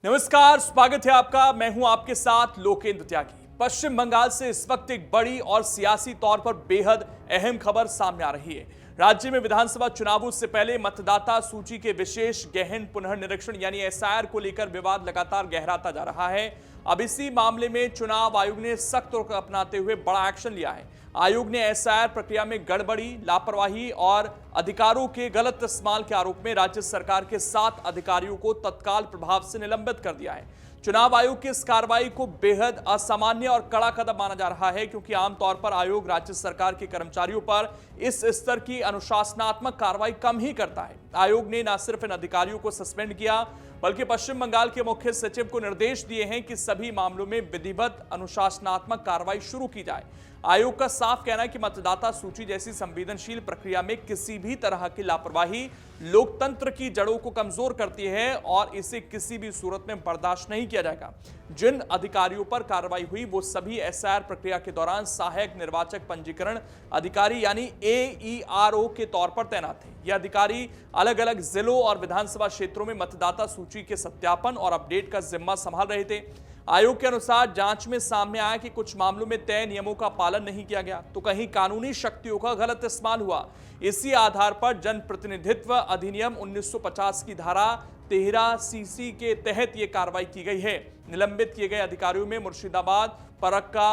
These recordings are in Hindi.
नमस्कार, स्वागत है आपका। मैं हूं आपके साथ लोकेंद्र त्यागी। पश्चिम बंगाल से इस वक्त एक बड़ी और सियासी तौर पर बेहद अहम खबर सामने आ रही है। राज्य में विधानसभा चुनावों से पहले मतदाता सूची के विशेष गहन पुनर्निरीक्षण यानी एसआईआर को लेकर विवाद लगातार गहराता जा रहा है। अब इसी मामले में चुनाव आयोग ने सख्त रुख अपनाते हुए बड़ा एक्शन लिया है। आयोग ने एसआईआर प्रक्रिया में गड़बड़ी, लापरवाही और अधिकारों के गलत इस्तेमाल के आरोप में राज्य सरकार के 7 अधिकारियों को तत्काल प्रभाव से निलंबित कर दिया है। चुनाव आयोग की इस कार्रवाई को बेहद असामान्य और कड़ा कदम माना जा रहा है, क्योंकि आमतौर पर आयोग राज्य सरकार के कर्मचारियों पर इस स्तर की अनुशासनात्मक कार्रवाई कम ही करता है। आयोग ने न सिर्फ इन अधिकारियों को सस्पेंड किया, बल्कि पश्चिम बंगाल के मुख्य सचिव को निर्देश दिए हैं कि सभी मामलों में विधिवत अनुशासनात्मक कार्रवाई शुरू की जाए। आयोग का साफ कहना है कि मतदाता सूची जैसी संवेदनशील प्रक्रिया में किसी भी तरह की लापरवाही लोकतंत्र की जड़ों को कमजोर करती है और इसे किसी भी सूरत में बर्दाश्त नहीं किया जाएगा। जिन अधिकारियों पर कार्रवाई हुई वो सभी एसआईआर प्रक्रिया के दौरान सहायक निर्वाचक पंजीकरण अधिकारी यानी एईआरओ के तौर पर तैनात थे। ये अधिकारी अलग अलग जिलों और विधानसभा क्षेत्रों में मतदाता सूची के सत्यापन और अपडेट का जिम्मा संभाल रहे थे। आयोग के अनुसार जांच में सामने आया कि कुछ मामलों में तय नियमों का पालन नहीं किया गया, तो कहीं कानूनी शक्तियों का गलत इस्तेमाल हुआ। इसी आधार पर जनप्रतिनिधित्व अधिनियम 1950 की धारा 13 सीसी के तहत यह कार्रवाई की गई है। निलंबित किए गए अधिकारियों में मुर्शिदाबाद, फरक्का,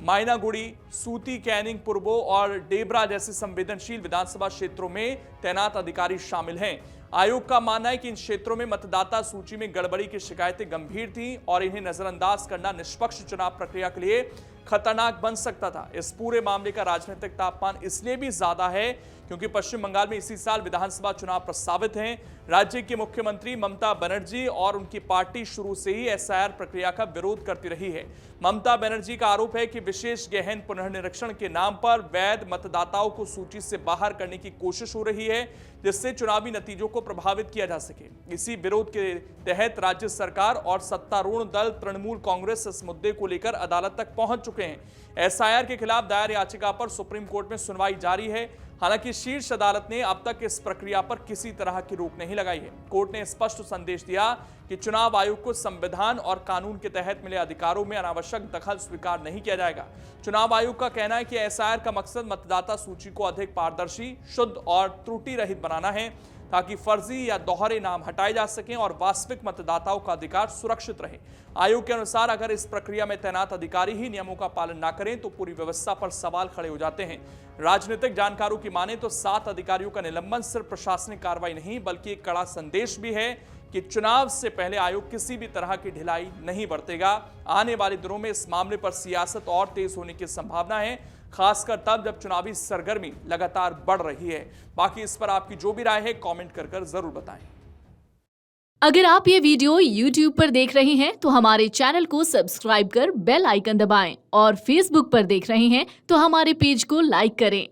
मायनागुड़ी, सूती, कैनिंग, पूर्वो और डेबरा जैसे संवेदनशील विधानसभा क्षेत्रों में तैनात अधिकारी शामिल हैं। आयोग का मानना है कि इन क्षेत्रों में मतदाता सूची में गड़बड़ी की शिकायतें गंभीर थीं और इन्हें नजरअंदाज करना निष्पक्ष चुनाव प्रक्रिया के लिए खतरनाक बन सकता था। इस पूरे मामले का राजनीतिक तापमान इसलिए भी ज्यादा है क्योंकि पश्चिम बंगाल में इसी साल विधानसभा चुनाव प्रस्तावित हैं। राज्य की मुख्यमंत्री ममता बनर्जी और उनकी पार्टी शुरू से ही एसआईआर प्रक्रिया का विरोध करती रही है। ममता बनर्जी का आरोप है कि विशेष गहन पुनर्निरीक्षण के नाम पर वैध मतदाताओं को सूची से बाहर करने की कोशिश हो रही है, जिससे चुनावी नतीजों को प्रभावित किया जा सके। इसी विरोध के तहत राज्य सरकार और सत्तारूढ़ दल तृणमूल कांग्रेस इस मुद्दे को लेकर अदालत तक पहुंच चुके हैं। एसआईआर के खिलाफ दायर याचिका पर सुप्रीम कोर्ट में सुनवाई जारी है। हालांकि शीर्ष अदालत ने अब तक इस प्रक्रिया पर किसी तरह की रोक नहीं लगाई है। कोर्ट ने स्पष्ट संदेश दिया कि चुनाव आयोग को संविधान और कानून के तहत मिले अधिकारों में अनावश्यक दखल स्वीकार नहीं किया जाएगा। चुनाव आयोग का कहना है कि एसआईआर का मकसद मतदाता सूची को अधिक पारदर्शी, शुद्ध और त्रुटि रहित बनाना है, ताकि फर्जी या दोहरे नाम हटाए जा सकें और वास्तविक मतदाताओं का अधिकार सुरक्षित रहे। आयोग के अनुसार अगर इस प्रक्रिया में तैनात अधिकारी ही नियमों का पालन न करें तो पूरी व्यवस्था पर सवाल खड़े हो जाते हैं। राजनीतिक जानकारों की माने तो 7 अधिकारियों का निलंबन सिर्फ प्रशासनिक कार्रवाई नहीं बल्कि एक कड़ा संदेश भी है कि चुनाव से पहले आयोग किसी भी तरह की ढिलाई नहीं बरतेगा। आने वाले दिनों में इस मामले पर सियासत और तेज होने की संभावना है, खासकर तब जब चुनावी सरगर्मी लगातार बढ़ रही है। बाकी इस पर आपकी जो भी राय है कमेंट कर जरूर बताएं। अगर आप ये वीडियो YouTube पर देख रहे हैं तो हमारे चैनल को सब्सक्राइब कर बेल आइकन दबाएं और Facebook पर देख रहे हैं तो हमारे पेज को लाइक करें।